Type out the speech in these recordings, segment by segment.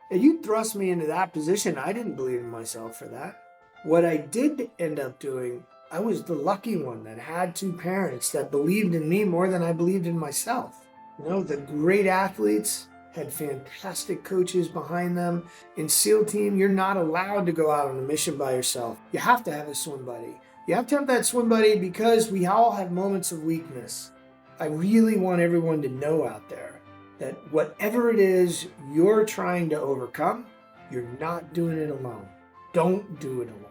And you thrust me into that position. I didn't believe in myself for that. What I did end up doing, I was the lucky one that had two parents that believed in me more than I believed in myself. The great athletes had fantastic coaches behind them. In SEAL team, you're not allowed to go out on a mission by yourself. You have to have a swim buddy. You have to have that swim buddy because we all have moments of weakness. I really want everyone to know out there that whatever it is you're trying to overcome, you're not doing it alone. Don't do it alone.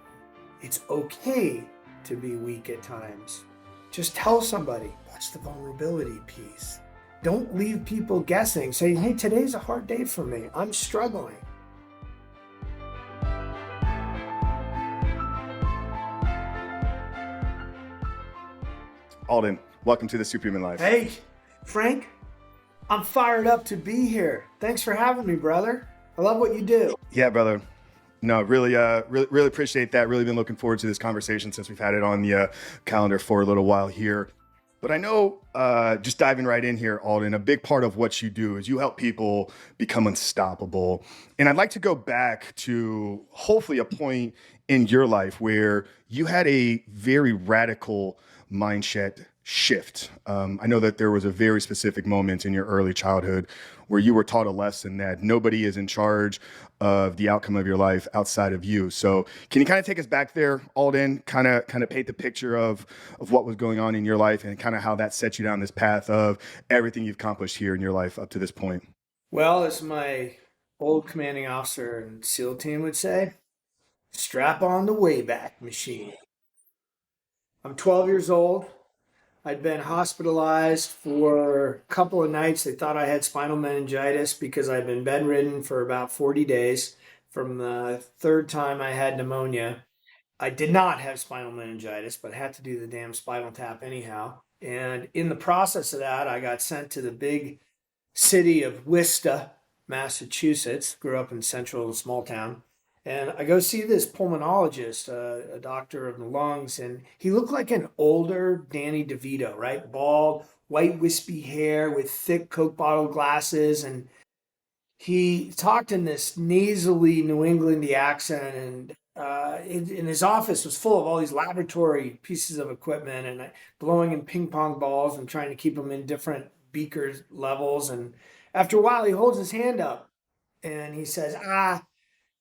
It's okay to be weak at times. Just tell somebody. That's the vulnerability piece. Don't leave people guessing. Say, hey, today's a hard day for me. I'm struggling. Alden, welcome to the Superhuman Life. Hey, Frank, I'm fired up to be here. Thanks for having me, brother. I love what you do. Yeah, brother. No, really appreciate that. Really been looking forward to this conversation since we've had it on the calendar for a little while here. But I know, just diving right in here, Alden, a big part of what you do is you help people become unstoppable. And I'd like to go back to hopefully a point in your life where you had a very radical mindset shift. I know that there was a very specific moment in your early childhood where you were taught a lesson that nobody is in charge of the outcome of your life outside of you. So can you kind of take us back there, Alden, kind of paint the picture of what was going on in your life and kind of how that set you down this path of everything you've accomplished here in your life up to this point? Well, as my old commanding officer in SEAL team would say, strap on the Wayback Machine. I'm 12 years old. I'd been hospitalized for a couple of nights. They thought I had spinal meningitis because I'd been bedridden for about 40 days. From the third time I had pneumonia, I did not have spinal meningitis, but had to do the damn spinal tap anyhow. And in the process of that, I got sent to the big city of Worcester, Massachusetts. Grew up in central small town. And I go see this pulmonologist, a doctor of the lungs, and he looked like an older Danny DeVito, right? Bald, white, wispy hair with thick Coke bottle glasses. And he talked in this nasally New Englandy accent, and in his office was full of all these laboratory pieces of equipment and blowing in ping pong balls and trying to keep them in different beaker levels. And after a while, he holds his hand up and he says,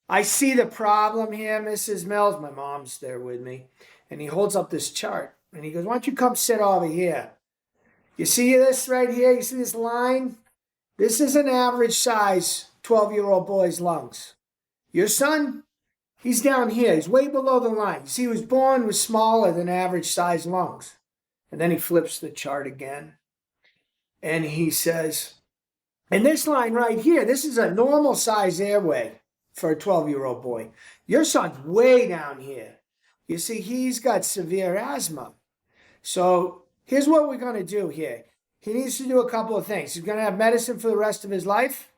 I see the problem here, Mrs. Mills. My mom's there with me. And he holds up this chart and he goes, why don't you come sit over here? You see this right here? You see this line? This is an average size 12-year-old boy's lungs. Your son, he's down here. He's way below the line. You see, he was born with smaller than average size lungs. And then he flips the chart again. And he says, and this line right here, this is a normal size airway for a 12-year-old boy. Your son's way down here. You see, he's got severe asthma. So here's what we're going to do here. He needs to do a couple of things. He's going to have medicine for the rest of his life.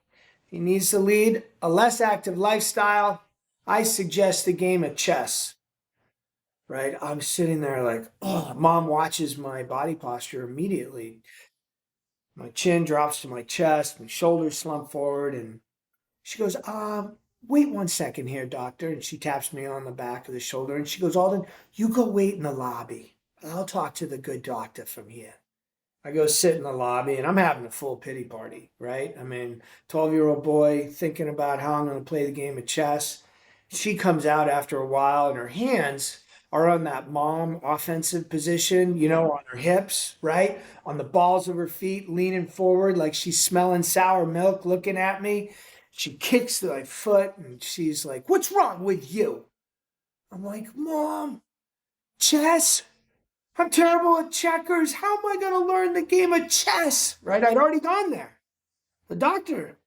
He needs to lead a less active lifestyle. I suggest the game of chess. Right? I'm sitting there like, oh, mom watches my body posture immediately. My chin drops to my chest, my shoulders slump forward, and she goes, wait 1 second here, doctor. And she taps me on the back of the shoulder, and she goes, Alden, you go wait in the lobby. I'll talk to the good doctor from here. I go sit in the lobby and I'm having a full pity party, right? I mean, 12-year-old boy thinking about how I'm going to play the game of chess. She comes out after a while and her hands are on that mom offensive position, on her hips, right? On the balls of her feet, leaning forward like she's smelling sour milk, looking at me. She kicks my foot and she's like, what's wrong with you? I'm like, Mom, chess? I'm terrible at checkers. How am I going to learn the game of chess? Right? I'd already gone there. The doctor.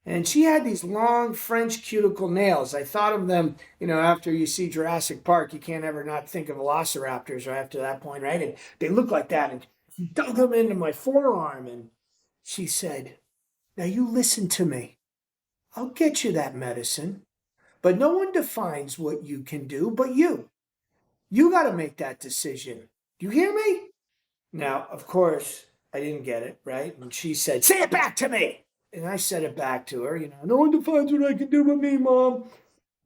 And she had these long French cuticle nails. I thought of them, after you see Jurassic Park, you can't ever not think of velociraptors right after that point, right? And they look like that. And she dug them into my forearm. And she said, now you listen to me. I'll get you that medicine. But no one defines what you can do but you. You got to make that decision. You hear me? Now, of course, I didn't get it, right? And she said, say it back to me. And I said it back to her, no one defines what I can do but me, Mom.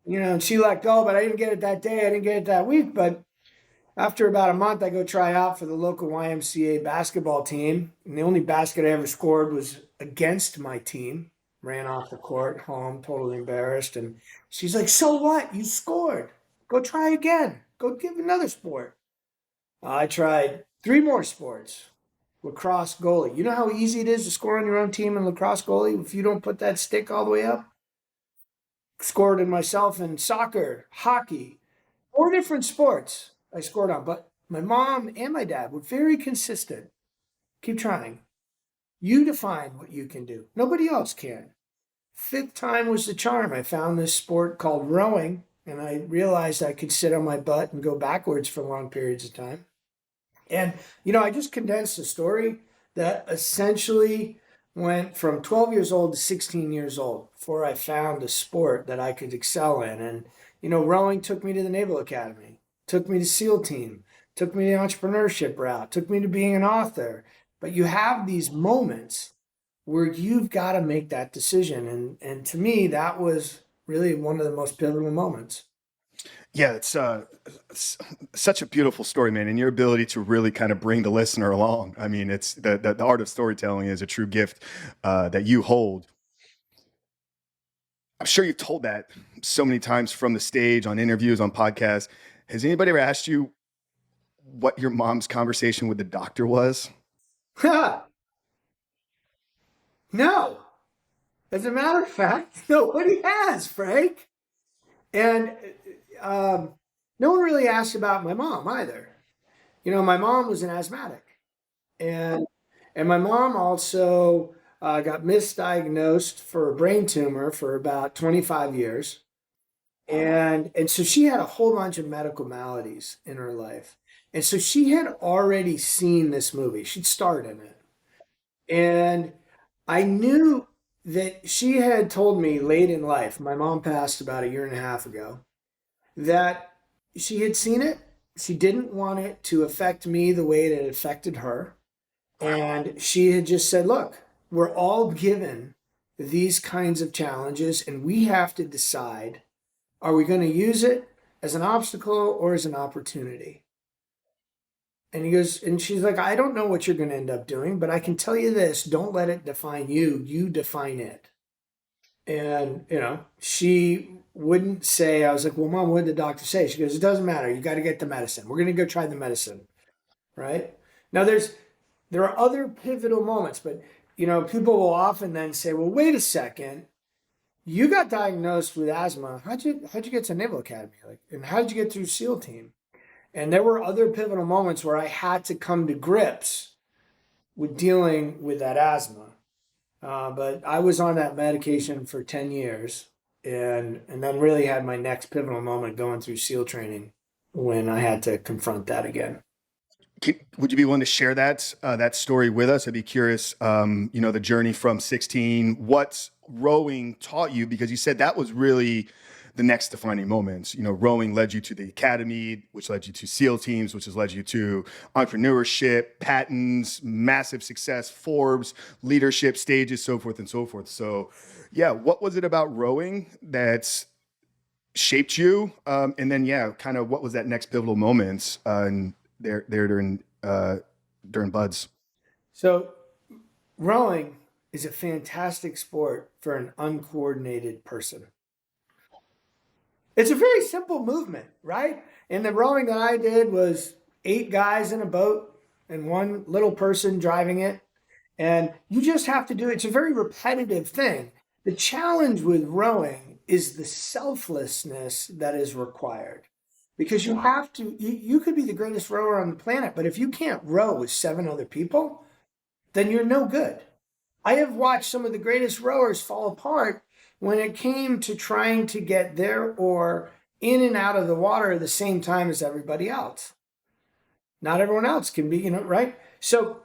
And she let go, but I didn't get it that day. I didn't get it that week. But after about a month, I go try out for the local YMCA basketball team. And the only basket I ever scored was against my team. Ran off the court, home, totally embarrassed. And she's like, so what? You scored. Go try again. Go give another sport. I tried three more sports. Lacrosse goalie. You know how easy it is to score on your own team in lacrosse goalie if you don't put that stick all the way up? Scored in myself in soccer, hockey, four different sports I scored on. But my mom and my dad were very consistent. Keep trying. You define what you can do. Nobody else can. Fifth time was the charm. I found this sport called rowing, and I realized I could sit on my butt and go backwards for long periods of time. And, I just condensed a story that essentially went from 12 years old to 16 years old before I found a sport that I could excel in. And, rowing took me to the Naval Academy, took me to SEAL team, took me to the entrepreneurship route, took me to being an author. But you have these moments where you've got to make that decision. And to me, that was really one of the most pivotal moments. Yeah, it's such a beautiful story, man, and your ability to really kind of bring the listener along. I mean, it's the art of storytelling is a true gift that you hold. I'm sure you've told that so many times from the stage, on interviews, on podcasts. Has anybody ever asked you what your mom's conversation with the doctor was? No. As a matter of fact, nobody has, Frank. And no one really asked about my mom either. My mom was an asthmatic, and my mom also got misdiagnosed for a brain tumor for about 25 years, and so she had a whole bunch of medical maladies in her life, and so she had already seen this movie. She'd starred in it, and I knew that she had told me late in life. My mom passed about a year and a half ago that she had seen it. She didn't want it to affect me the way it had affected her. And she had just said, look, we're all given these kinds of challenges, and we have to decide, are we going to use it as an obstacle or as an opportunity? And she's like, I don't know what you're going to end up doing, but I can tell you this, don't let it define you. You define it. And, she wouldn't say, I was like, well, Mom, what did the doctor say? She goes, it doesn't matter. You got to get the medicine. We're going to go try the medicine. Right. Now, there are other pivotal moments, but, people will often then say, well, wait a second. You got diagnosed with asthma. How'd you get to Naval Academy? And how did you get through SEAL team? And there were other pivotal moments where I had to come to grips with dealing with that asthma. But I was on that medication for 10 years and then really had my next pivotal moment going through SEAL training when I had to confront that again. Would you be willing to share that story with us? I'd be curious, the journey from 16, what rowing taught you, because you said that was really the next defining moments. Rowing led you to the academy, which led you to SEAL teams, which has led you to entrepreneurship, patents, massive success, Forbes, leadership stages, so forth and so forth. So yeah, what was it about rowing that shaped you? And then, kind of what was that next pivotal moment there during Buds? So rowing is a fantastic sport for an uncoordinated person. It's a very simple movement, right? And the rowing that I did was 8 guys in a boat and one little person driving it. And you just have to do it. It's a very repetitive thing. The challenge with rowing is the selflessness that is required. Because you have to, you could be the greatest rower on the planet, but if you can't row with 7 other people, then you're no good. I have watched some of the greatest rowers fall apart when it came to trying to get their oar in and out of the water at the same time as everybody else. Not everyone else can be, right? So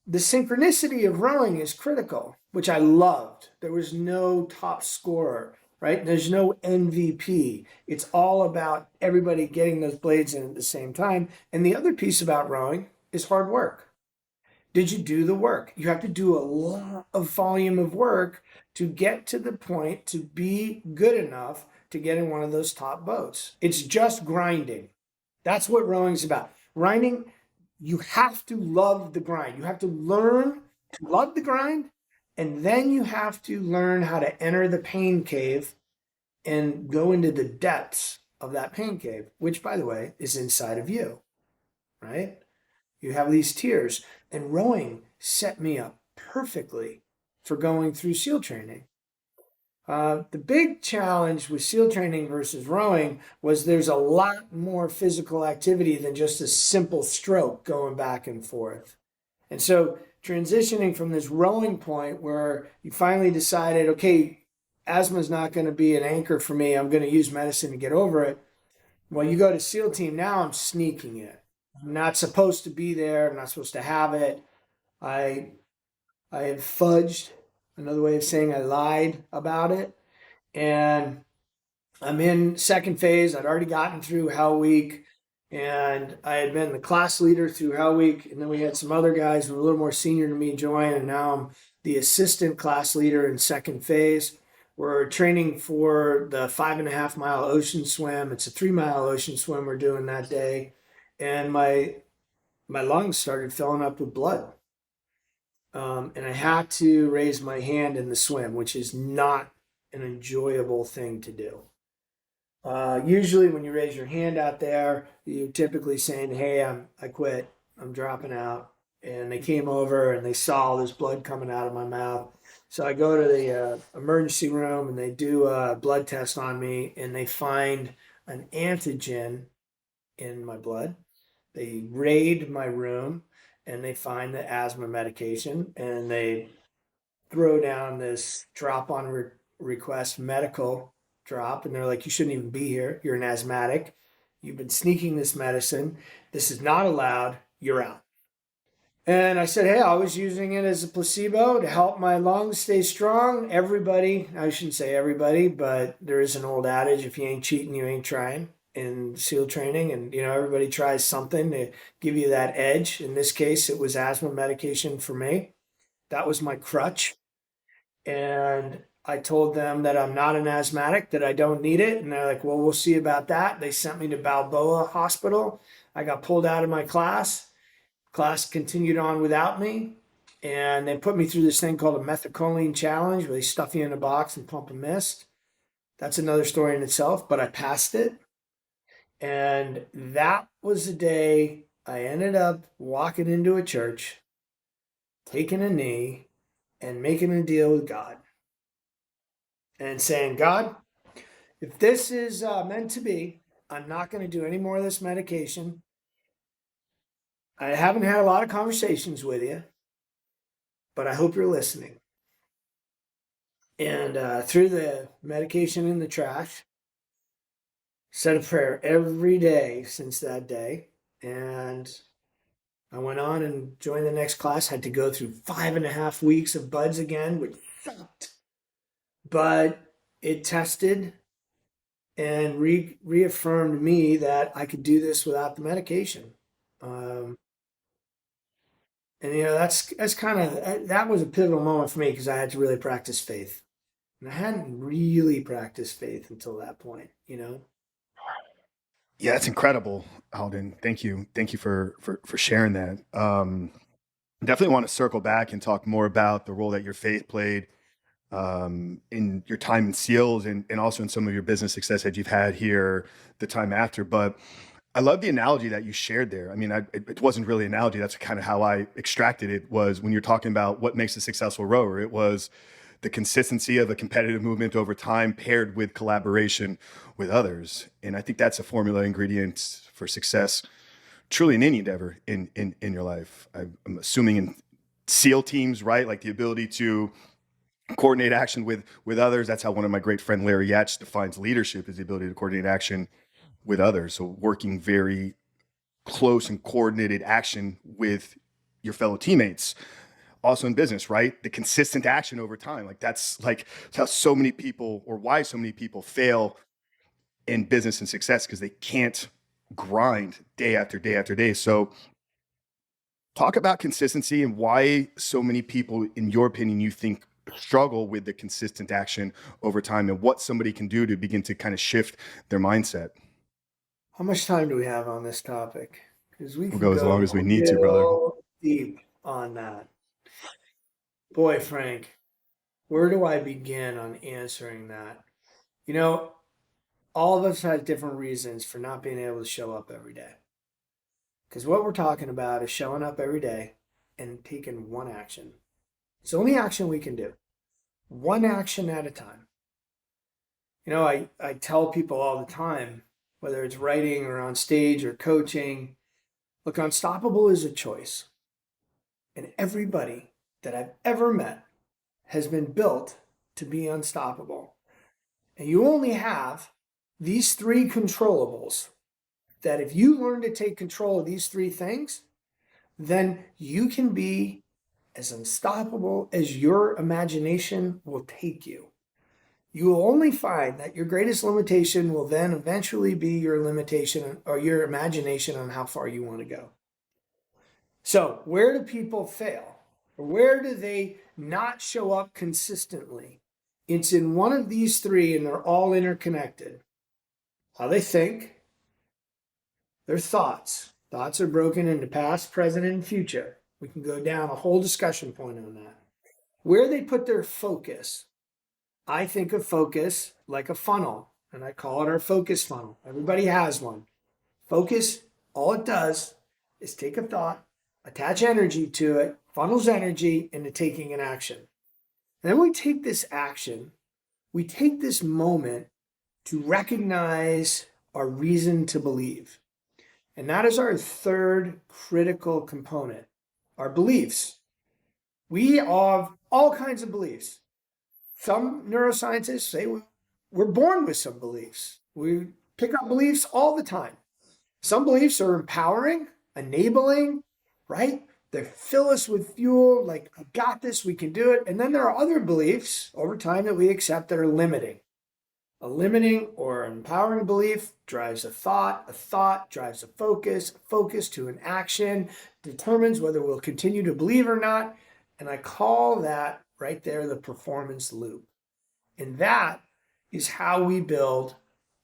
the synchronicity of rowing is critical, which I loved. There was no top scorer, right? There's no MVP. It's all about everybody getting those blades in at the same time. And the other piece about rowing is hard work. Did you do the work? You have to do a lot of volume of work to get to the point to be good enough to get in one of those top boats. It's just grinding. That's what rowing's about. Grinding, you have to love the grind. You have to learn to love the grind, and then you have to learn how to enter the pain cave and go into the depths of that pain cave, which, by the way, is inside of you, right? You have these tiers, and rowing set me up perfectly for going through SEAL training. The big challenge with SEAL training versus rowing was there's a lot more physical activity than just a simple stroke going back and forth. And so transitioning from this rowing point where you finally decided, okay, asthma is not going to be an anchor for me. I'm going to use medicine to get over it. Well, you go to SEAL team, now I'm sneaking it. I'm not supposed to be there. I'm not supposed to have it. I I have fudged, another way of saying I lied about it. And I'm in second phase. I'd already gotten through Hell Week, and I had been the class leader through Hell Week. And then we had some other guys who were a little more senior to me join, and now I'm the assistant class leader in second phase. We're training for the 5.5 mile ocean swim. It's a 3 mile ocean swim we're doing that day, and my lungs started filling up with blood. And I had to raise my hand in the swim, which is not an enjoyable thing to do. Usually, when you raise your hand out there, you're typically saying, "Hey, I quit. I'm dropping out." And they came over and they saw all this blood coming out of my mouth. So I go to the emergency room and they do a blood test on me and they find an antigen in my blood. They raid my room and they find the asthma medication and they throw down this drop on request medical drop. And they're like, you shouldn't even be here. You're an asthmatic. You've been sneaking this medicine. This is not allowed. You're out. And I said, hey, I was using it as a placebo to help my lungs stay strong. Everybody, I shouldn't say everybody, but there is an old adage, if you ain't cheating, you ain't trying in SEAL training. And, everybody tries something to give you that edge. In this case, it was asthma medication for me. That was my crutch. And I told them that I'm not an asthmatic, that I don't need it. And they're like, well, we'll see about that. They sent me to Balboa Hospital. I got pulled out of my class. Class continued on without me. And they put me through this thing called a methacholine challenge where they stuff you in a box and pump a mist. That's another story in itself, but I passed it. And that was the day I ended up walking into a church, taking a knee, and making a deal with God and saying, God, if this is meant to be, I'm not going to do any more of this medication. I haven't had a lot of conversations with you, but I hope you're listening. And threw the medication in the trash, said a prayer every day since that day. And I went on and joined the next class, had to go through 5.5 weeks of buds again, which sucked. But it tested and reaffirmed me that I could do this without the medication. Um, and that's kind of that was a pivotal moment for me because I had to really practice faith, and I hadn't really practiced faith until that point. Yeah, that's incredible, Alden. Thank you for sharing that. Definitely want to circle back and talk more about the role that your faith played in your time in SEALs and also in some of your business success that you've had here the time after. But I love the analogy that you shared there. I mean, it wasn't really an analogy. That's kind of how I extracted it was when you're talking about what makes a successful rower. It was the consistency of a competitive movement over time paired with collaboration with others. And I think that's a formula ingredient for success truly in any endeavor in your life. I'm assuming in SEAL teams, right? Like the ability to coordinate action with others. That's how one of my great friend Larry Yatch defines leadership is the ability to coordinate action with others. So working very close and coordinated action with your fellow teammates. Also in business, right? The consistent action over time. That's how so many people or why so many people fail in business and success because they can't grind day after day after day. So Talk about consistency and why so many people, in your opinion, you think struggle with the consistent action over time, and what somebody can do to begin to kind of shift their mindset. How much time do we have on this topic? Because we We'll can go as long go as we need to, brother. real deep on that. Boy, Frank, where do I begin on answering that? You know, all of us have different reasons for not being able to show up every day. Because what we're talking about is showing up every day and taking one action. It's the only action we can do, one action at a time. I tell people all the time, whether it's writing or on stage or coaching, look, unstoppable is a choice. And everybody that I've ever met has been built to be unstoppable. And you only have these three controllables that if you learn to take control of these three things, then you can be as unstoppable as your imagination will take you. You will only find that your greatest limitation will then eventually be your limitation or your imagination on how far you want to go. So, where do people fail? Or where do they not show up consistently? It's in one of these three, and they're all interconnected. How they think, their thoughts. Thoughts are broken into past, present, and future. We can go down a whole discussion point on that. Where they put their focus. I think of focus like a funnel, and I call it our focus funnel. Everybody has one. Focus, all it does is take a thought, attach energy to it, funnels energy into taking an action. And then we take this action, we take this moment to recognize our reason to believe. And that is our third critical component, our beliefs. We have all kinds of beliefs. Some neuroscientists say we're born with some beliefs. We pick up beliefs all the time. Some beliefs are empowering, enabling, right? They fill us with fuel, like, I got this, we can do it. And then there are other beliefs over time that we accept that are limiting. A limiting or empowering belief drives a thought drives a focus to an action, determines whether we'll continue to believe or not. And I call that right there the performance loop. And that is how we build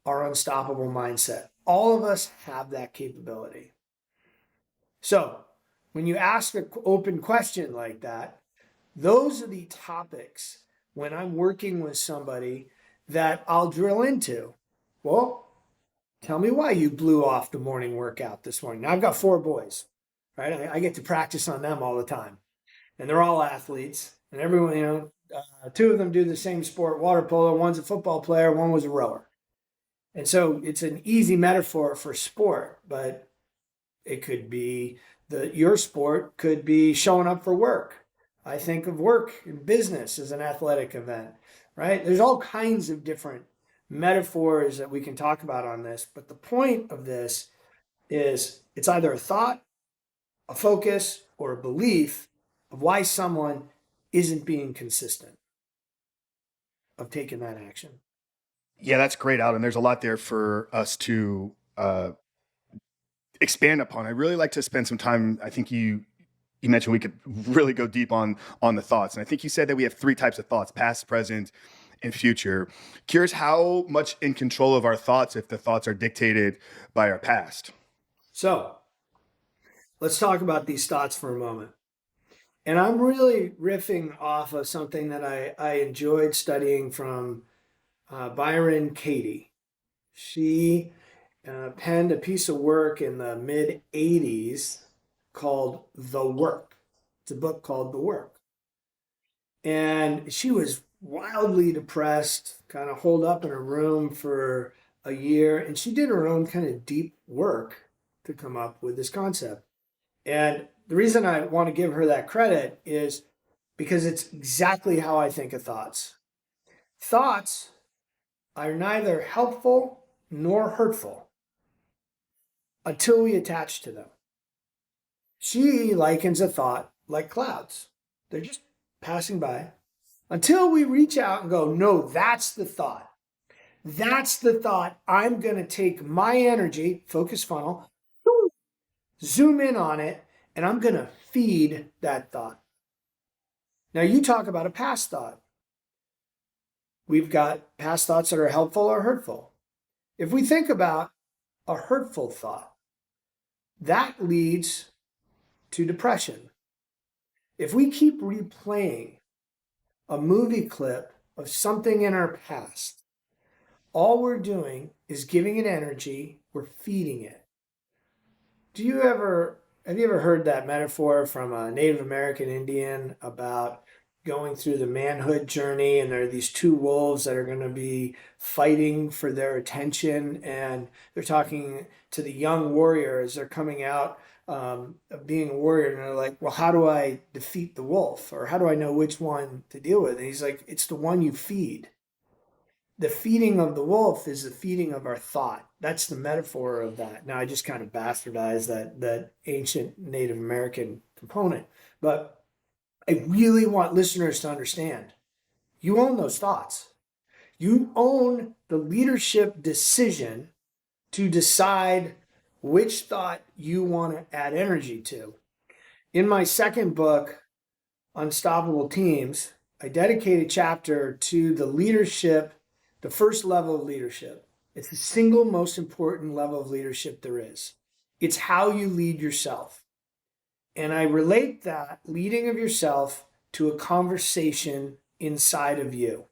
our unstoppable mindset. All of us have that capability. So when you ask an open question like that, those are the topics when I'm working with somebody that I'll drill into. Well, tell me why you blew off the morning workout this morning. Now, I've got 4 boys, right? I get to practice on them all the time. And they're all athletes. And everyone, 2 of them do the same sport, water polo. One's a football player, one was a rower. And so it's an easy metaphor for sport, but it could be your sport could be showing up for work. I think of work and business as an athletic event, right? There's all kinds of different metaphors that we can talk about on this, but the point of this is it's either a thought, a focus, or a belief of why someone isn't being consistent of taking that action. Yeah, that's great, Alden. There's a lot there for us to expand upon. I really like to spend some time. I think you mentioned we could really go deep on the thoughts, and I think you said that we have 3 types of thoughts: past, present, and future. Curious how much in control of our thoughts if the thoughts are dictated by our past. So let's talk about these thoughts for a moment. And I'm really riffing off of something that I enjoyed studying from Byron Katie. She penned a piece of work in the mid 80s called The Work. It's a book called The Work. And she was wildly depressed, kind of holed up in her room for a year. And she did her own kind of deep work to come up with this concept. And the reason I want to give her that credit is because it's exactly how I think of thoughts. Thoughts are neither helpful nor hurtful until we attach to them. She likens a thought like clouds. They're just passing by until we reach out and go, no, that's the thought. That's the thought. I'm going to take my energy, focus funnel, zoom in on it, and I'm going to feed that thought. Now, you talk about a past thought. We've got past thoughts that are helpful or hurtful. If we think about a hurtful thought, that leads to depression. If we keep replaying a movie clip of something in our past, all we're doing is giving it energy, we're feeding it. Have you ever heard that metaphor from a Native American Indian about going through the manhood journey, and there are these two wolves that are going to be fighting for their attention, and they're talking to the young warrior as they're coming out of being a warrior, and they're like, well, how do I defeat the wolf, or how do I know which one to deal with? And he's like, it's the one you feed. The feeding of the wolf is the feeding of our thought. That's the metaphor of that. Now, I just kind of bastardized that ancient Native American component, but I really want listeners to understand you own those thoughts. You own the leadership decision to decide which thought you want to add energy to. In my second book, Unstoppable Teams, I dedicate a chapter to the leadership, the first level of leadership. It's the single most important level of leadership there is. It's how you lead yourself. And I relate that leading of yourself to a conversation inside of you.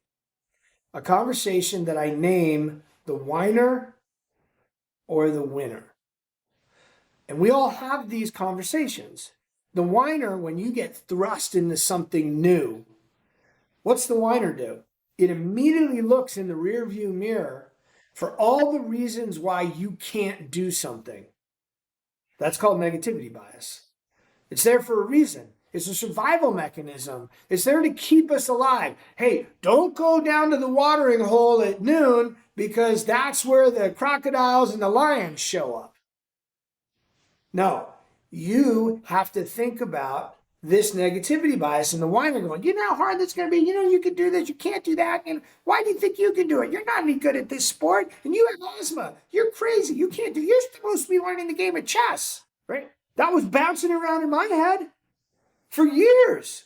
A conversation that I name the whiner or the winner. And we all have these conversations. The whiner, when you get thrust into something new, what's the whiner do? It immediately looks in the rearview mirror for all the reasons why you can't do something. That's called negativity bias. It's there for a reason. It's a survival mechanism. It's there to keep us alive. Hey, don't go down to the watering hole at noon because that's where the crocodiles and the lions show up. No, you have to think about this negativity bias and the whiner going, you know how hard that's going to be? You know, you can do this, you can't do that. And why do you think you can do it? You're not any good at this sport. And you have asthma. You're crazy. You can't do it. You're supposed to be learning the game of chess, right? That was bouncing around in my head for years.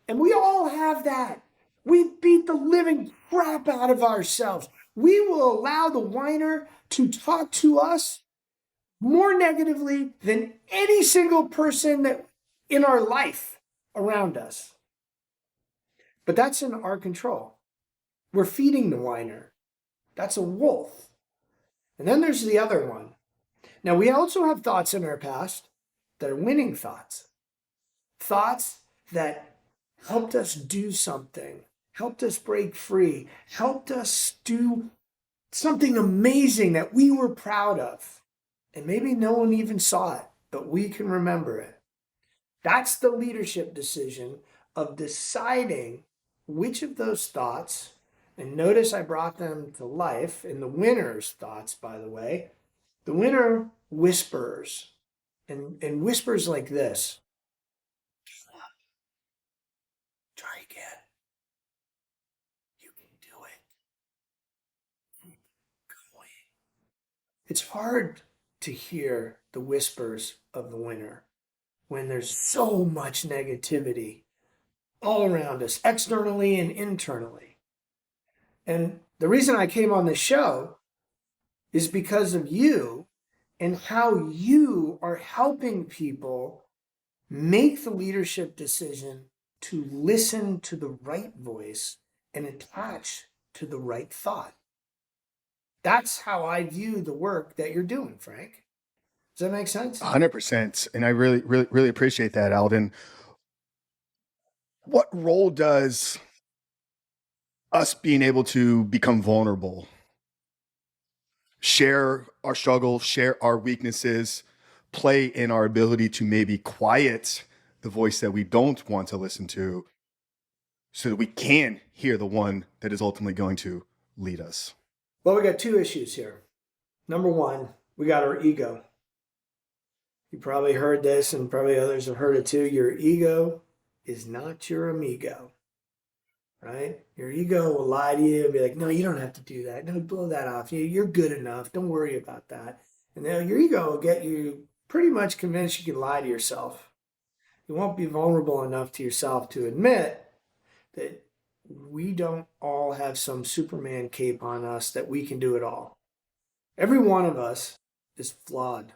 And we all have that. We beat the living crap out of ourselves. We will allow the whiner to talk to us more negatively than any single person that in our life around us. But that's in our control. We're feeding the whiner. That's a wolf. And then there's the other one. Now, we also have thoughts in our past that are winning thoughts. Thoughts that helped us do something, helped us break free, helped us do something amazing that we were proud of. And maybe no one even saw it, but we can remember it. That's the leadership decision of deciding which of those thoughts, and notice I brought them to life in the winner's thoughts, by the way. The winner whispers, and whispers like this. Try again. You can do it. Keep going. It's hard to hear the whispers of the winner when there's so much negativity all around us, externally and internally. And the reason I came on this show is because of you and how you are helping people make the leadership decision to listen to the right voice and attach to the right thought. That's how I view the work that you're doing, Frank. Does that make sense? 100%. And I really appreciate that, Alden. What role does us being able to become vulnerable, share our struggles, share our weaknesses, play in our ability to maybe quiet the voice that we don't want to listen to so that we can hear the one that is ultimately going to lead us? Well, we got two issues here. Number one, we got our ego. You probably heard this, and probably others have heard it too. Your ego is not your amigo, right? Your ego will lie to you and be like, no, you don't have to do that. No, blow that off. You're good enough. Don't worry about that. And then your ego will get you pretty much convinced you can lie to yourself. You won't be vulnerable enough to yourself to admit that we don't all have some Superman cape on us that we can do it all. Every one of us is flawed.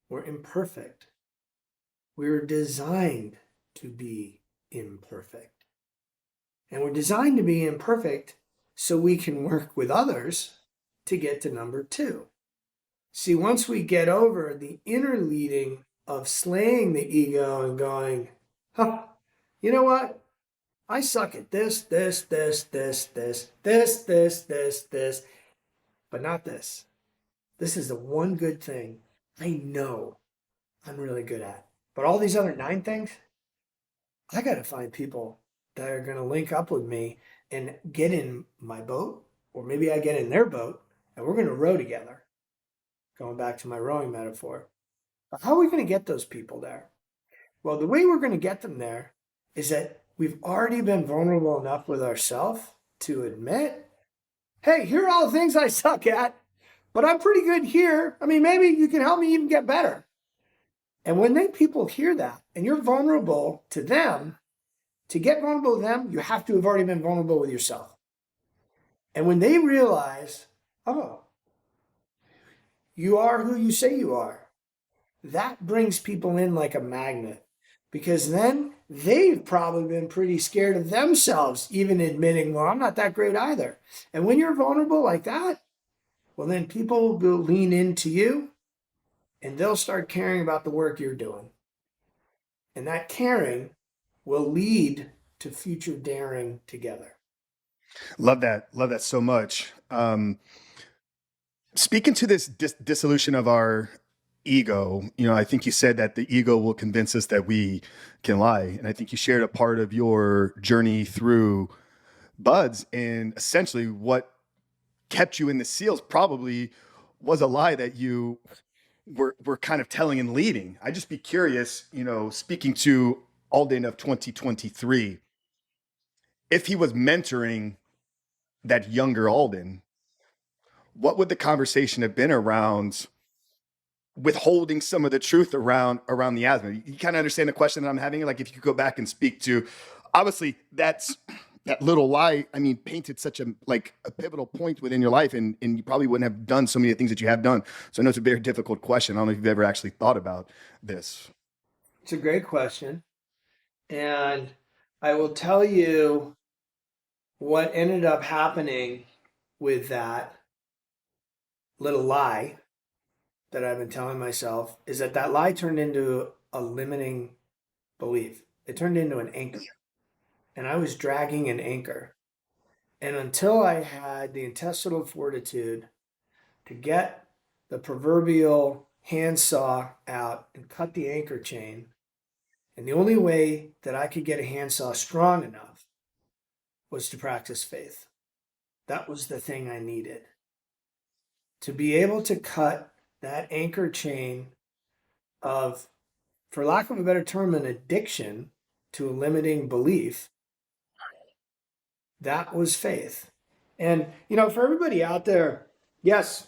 We're imperfect. We're designed to be imperfect. And we're designed to be imperfect so we can work with others to get to number two. See, once we get over the inner leading of slaying the ego and going, huh, you know what? I suck at this, but not this. This is the one good thing I know I'm really good at. But all these other 9 things, I got to find people that are going to link up with me and get in my boat, or maybe I get in their boat, and we're going to row together. Going back to my rowing metaphor. But how are we going to get those people there? Well, the way we're going to get them there is that we've already been vulnerable enough with ourselves to admit, hey, here are all the things I suck at, but I'm pretty good here. I mean, maybe you can help me even get better. And when people hear that and you're vulnerable to them, to get vulnerable to them, you have to have already been vulnerable with yourself. And when they realize, oh, you are who you say you are, that brings people in like a magnet, because then they've probably been pretty scared of themselves, even admitting, well, I'm not that great either. And when you're vulnerable like that, well, then people will lean into you and they'll start caring about the work you're doing. And that caring will lead to future daring together. Love that. Love that so much. Speaking to this dissolution of our ego, I think you said that the ego will convince us that we can lie. And I think you shared a part of your journey through buds, and essentially what kept you in the seals probably was a lie that you were kind of telling and leading. I'd just be curious, speaking to Alden of 2023, if he was mentoring that younger Alden, what would the conversation have been around withholding some of the truth around the asthma? You kind of understand the question that I'm having? Like, if you could go back and speak to, obviously that little lie, I mean, painted such a pivotal point within your life, and you probably wouldn't have done so many things that you have done. So I know it's a very difficult question. I don't know if you've ever actually thought about this. It's a great question. And I will tell you what ended up happening with that little lie that I've been telling myself is that lie turned into a limiting belief. It turned into an anchor. And I was dragging an anchor. And until I had the intestinal fortitude to get the proverbial handsaw out and cut the anchor chain, and the only way that I could get a handsaw strong enough was to practice faith. That was the thing I needed. To be able to cut that anchor chain of, for lack of a better term, an addiction to a limiting belief, that was faith. And, for everybody out there, yes,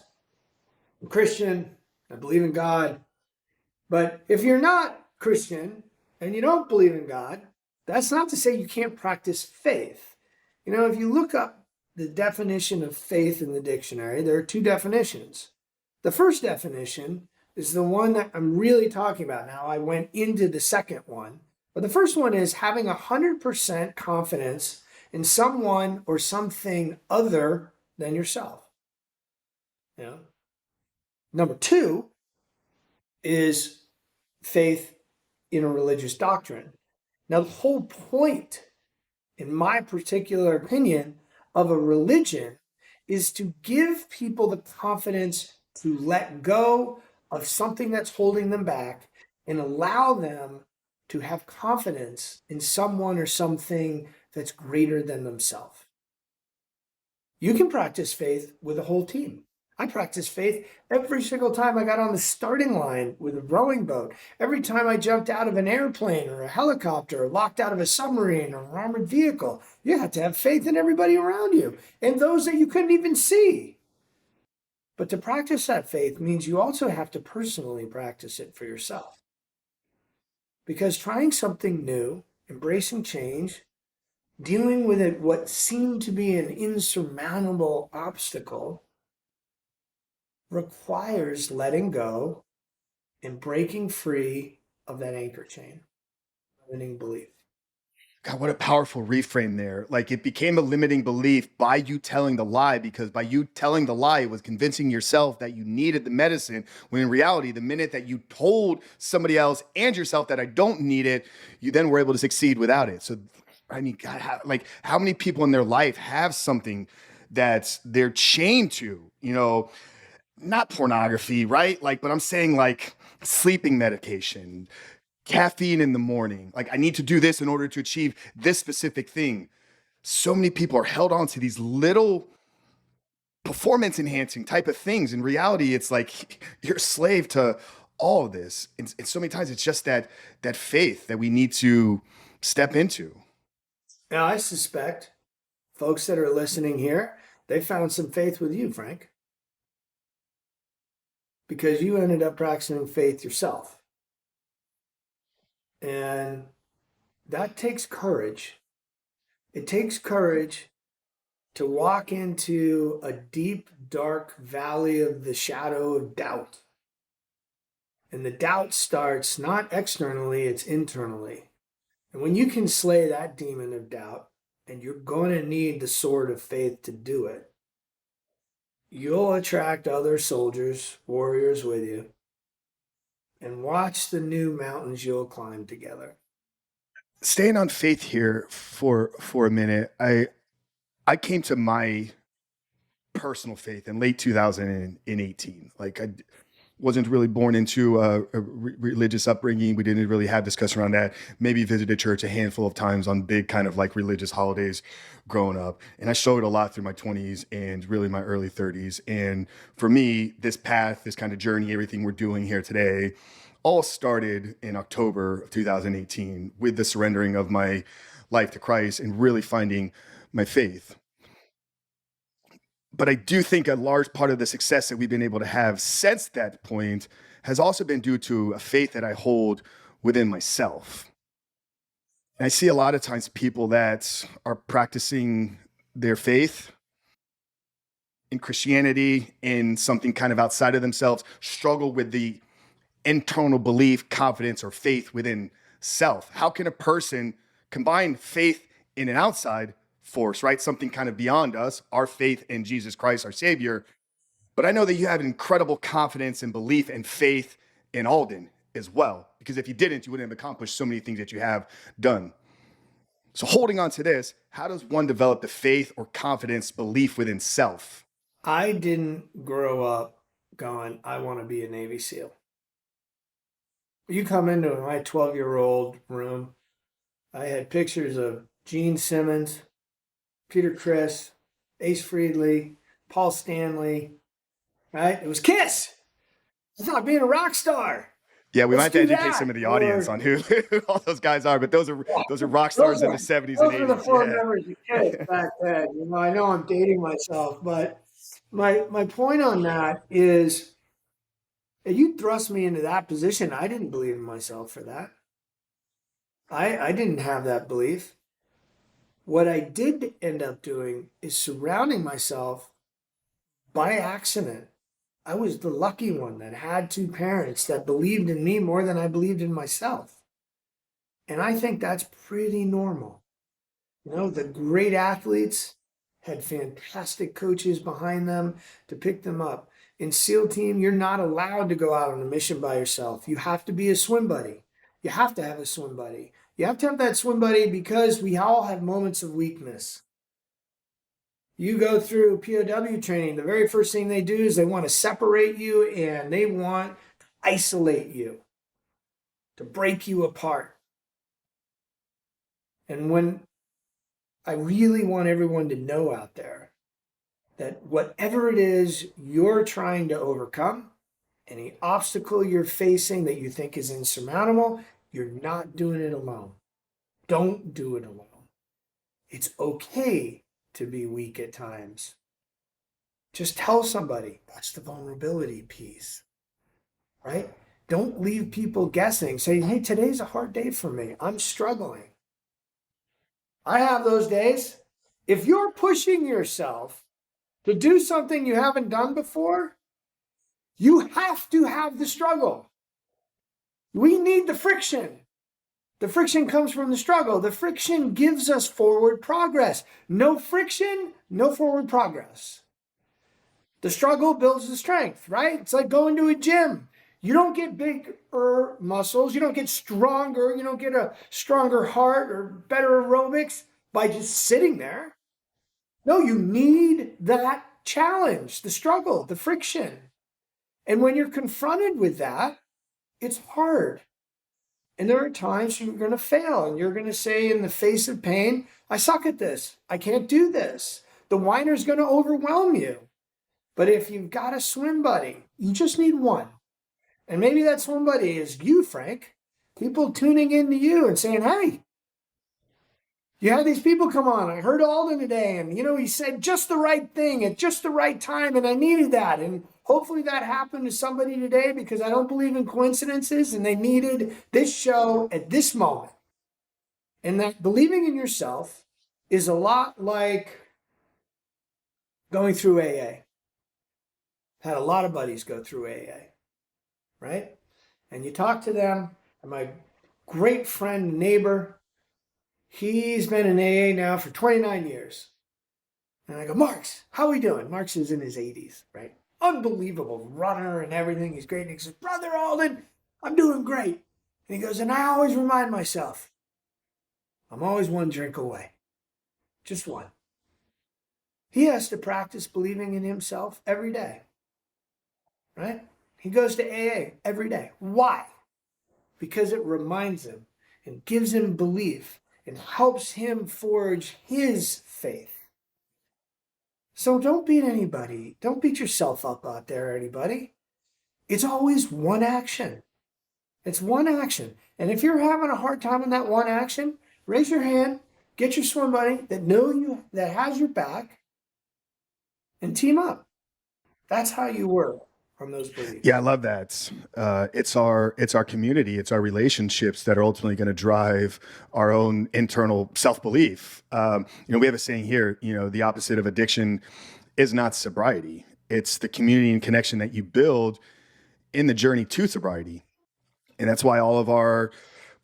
I'm Christian, I believe in God, but if you're not Christian and you don't believe in God, that's not to say you can't practice faith. If you look up the definition of faith in the dictionary, there are 2 definitions. The first definition is the one that I'm really talking about now. I went into the second one, but the first one is having 100% confidence in someone or something other than yourself. Number 2 is faith in a religious doctrine. Now, the whole point, in my particular opinion, of a religion is to give people the confidence to let go of something that's holding them back and allow them to have confidence in someone or something that's greater than themselves. You can practice faith with a whole team. I practice faith every single time I got on the starting line with a rowing boat, every time I jumped out of an airplane or a helicopter, or locked out of a submarine or an armored vehicle. You have to have faith in everybody around you and those that you couldn't even see. But to practice that faith means you also have to personally practice it for yourself. Because trying something new, embracing change, dealing with it, what seemed to be an insurmountable obstacle, requires letting go and breaking free of that anchor chain, limiting belief. God, what a powerful reframe there. Like it became a limiting belief by you telling the lie, because by you telling the lie, it was convincing yourself that you needed the medicine. When in reality, the minute that you told somebody else and yourself that I don't need it, you then were able to succeed without it. So, I mean, God, how many people in their life have something that they're chained to, not pornography, right? Like, but I'm saying like sleeping medication, caffeine in the morning. Like I need to do this in order to achieve this specific thing. So many people are held on to these little performance enhancing type of things. In reality, it's like you're a slave to all of this. And so many times it's just that faith that we need to step into. Now, I suspect folks that are listening here, they found some faith with you, Frank, because you ended up practicing faith yourself. And that takes courage. It takes courage to walk into a deep, dark valley of the shadow of doubt. And the doubt starts not externally, it's internally. And when you can slay that demon of doubt, and you're going to need the sword of faith to do it, you'll attract other soldiers, warriors with you, and watch the new mountains you'll climb together. Staying on faith here for a minute, I came to my personal faith in late 2018. Like I wasn't really born into a religious upbringing. We didn't really have discussion around that. Maybe visited church a handful of times on big kind of like religious holidays growing up. And I struggled a lot through my 20s and really my early 30s. And for me, this path, this kind of journey, everything we're doing here today, all started in October of 2018 with the surrendering of my life to Christ and really finding my faith. But I do think a large part of the success that we've been able to have since that point has also been due to a faith that I hold within myself. And I see a lot of times people that are practicing their faith in Christianity, in something kind of outside of themselves, struggle with the internal belief, confidence, or faith within self. How can a person combine faith in an outside force, right? Something kind of beyond us, our faith in Jesus Christ, our Savior. But I know that you have incredible confidence and belief and faith in Alden as well, because if you didn't, you wouldn't have accomplished so many things that you have done. So, holding on to this, how does one develop the faith or confidence, belief within self? I didn't grow up going, I want to be a Navy SEAL. You come into my 12-year-old room, I had pictures of Gene Simmons, Peter Criss, Ace Frehley, Paul Stanley, right? It was Kiss. I thought being a rock star. Yeah, we might Let's have to do educate that. some of the audience Or on who all those guys are, but those are rock those stars in are the 70s and those were the 80s. four Yeah. members of Kiss back then. I know I'm dating myself, but my point on that is, if you thrust me into that position, I didn't believe in myself for that. I didn't have that belief. What I did end up doing is surrounding myself by accident. I was the lucky one that had two parents that believed in me more than I believed in myself. And I think that's pretty normal. The great athletes had fantastic coaches behind them to pick them up. In SEAL team, you're not allowed to go out on a mission by yourself. You have to be a swim buddy. You have to have a swim buddy. You have to have that swim buddy because we all have moments of weakness. You go through POW training, the very first thing they do is they want to separate you and they want to isolate you, to break you apart. And when I really want everyone to know out there that whatever it is you're trying to overcome, any obstacle you're facing that you think is insurmountable, you're not doing it alone. Don't do it alone. It's okay to be weak at times. Just tell somebody. That's the vulnerability piece, right? Don't leave people guessing. Say, hey, today's a hard day for me. I'm struggling. I have those days. If you're pushing yourself to do something you haven't done before, you have to have the struggle. We need the friction. The friction comes from the struggle. The friction gives us forward progress. No friction, no forward progress. The struggle builds the strength, right? It's like going to a gym. You don't get bigger muscles. You don't get stronger. You don't get a stronger heart or better aerobics by just sitting there. No, you need that challenge, the struggle, the friction. And when you're confronted with that, it's hard. And there are times you're going to fail and you're going to say, in the face of pain, I suck at this. I can't do this. The whiner's going to overwhelm you. But if you've got a swim buddy, you just need one. And maybe that swim buddy is you, Frank. People tuning in to you and saying, hey, you had these people come on. I heard Alden today, and he said just the right thing at just the right time, and I needed that. And hopefully that happened to somebody today, because I don't believe in coincidences, and they needed this show at this moment. And that believing in yourself is a lot like going through AA. Had a lot of buddies go through AA, right? And you talk to them, and my great friend, neighbor, he's been in AA now for 29 years. And I go, Marks, how are we doing? Marks is in his 80s, right? Unbelievable runner and everything. He's great. And he says, Brother Alden, I'm doing great. And he goes, and I always remind myself, I'm always one drink away. Just one. He has to practice believing in himself every day, right? He goes to AA every day. Why? Because it reminds him and gives him belief and helps him forge his faith. So don't beat anybody. Don't beat yourself up out there, anybody. It's always one action. It's one action. And if you're having a hard time in that one action, raise your hand, get your swim buddy that has your back, and team up. That's how you work from those beliefs. Yeah, I love that. It's our community, it's our relationships that are ultimately going to drive our own internal self belief. We have a saying here. The opposite of addiction is not sobriety. It's the community and connection that you build in the journey to sobriety, and that's why all of our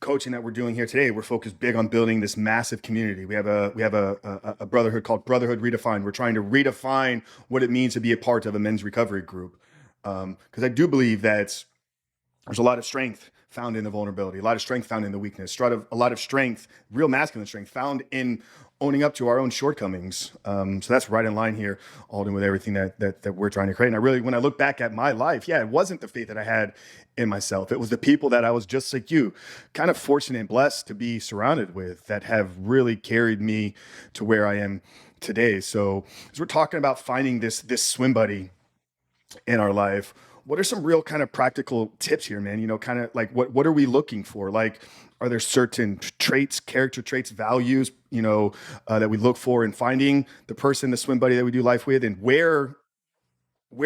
coaching that we're doing here today, we're focused big on building this massive community. We have a brotherhood called Brotherhood Redefined. We're trying to redefine what it means to be a part of a men's recovery group. Because I do believe that there's a lot of strength found in the vulnerability, a lot of strength found in the weakness, a lot of strength, real masculine strength found in owning up to our own shortcomings. So that's right in line here, Alden, with everything that we're trying to create. And when I look back at my life, it wasn't the faith that I had in myself. It was the people that I was just like you, kind of fortunate and blessed to be surrounded with, that have really carried me to where I am today. So as we're talking about finding this swim buddy in our life, what are some real kind of practical tips here, man? Kind of like what are we looking for? Like, are there certain traits, character traits, values, that we look for in finding the person, the swim buddy that we do life with? And where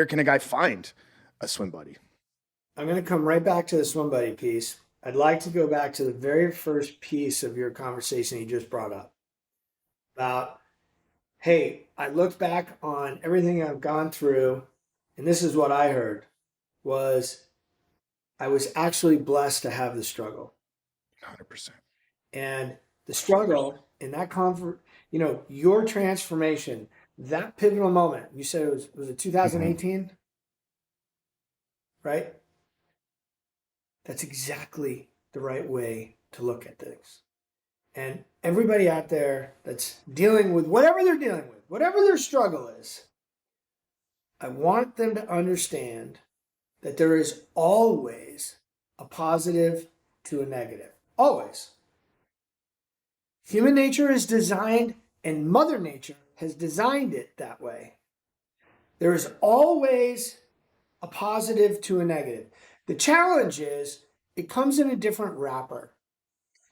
can a guy find a swim buddy? I'm going to come right back to the swim buddy piece. I'd like to go back to the very first piece of your conversation you just brought up about, hey, I looked back on everything I've gone through, and this is what I heard was I was actually blessed to have the struggle. 100%. And the struggle in that your transformation, that pivotal moment, you said was it 2018? Right? That's exactly the right way to look at things. And everybody out there that's dealing with whatever they're dealing with, whatever their struggle is, I want them to understand that there is always a positive to a negative. Always. Human nature is designed, and Mother Nature has designed it that way. There is always a positive to a negative. The challenge is it comes in a different wrapper,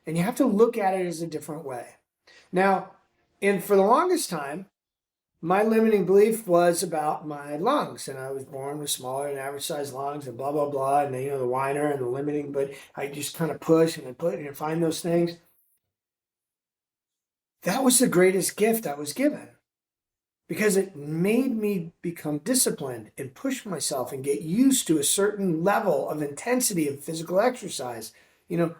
and you have to look at it as a different way. Now, and for the longest time, My limiting belief was about my lungs, and I was born with smaller than average sized lungs, and blah blah blah, and the whiner and the limiting. But I just kind of push and I put and find those things. That was the greatest gift I was given because it made me become disciplined and push myself and get used to a certain level of intensity of physical exercise. You know,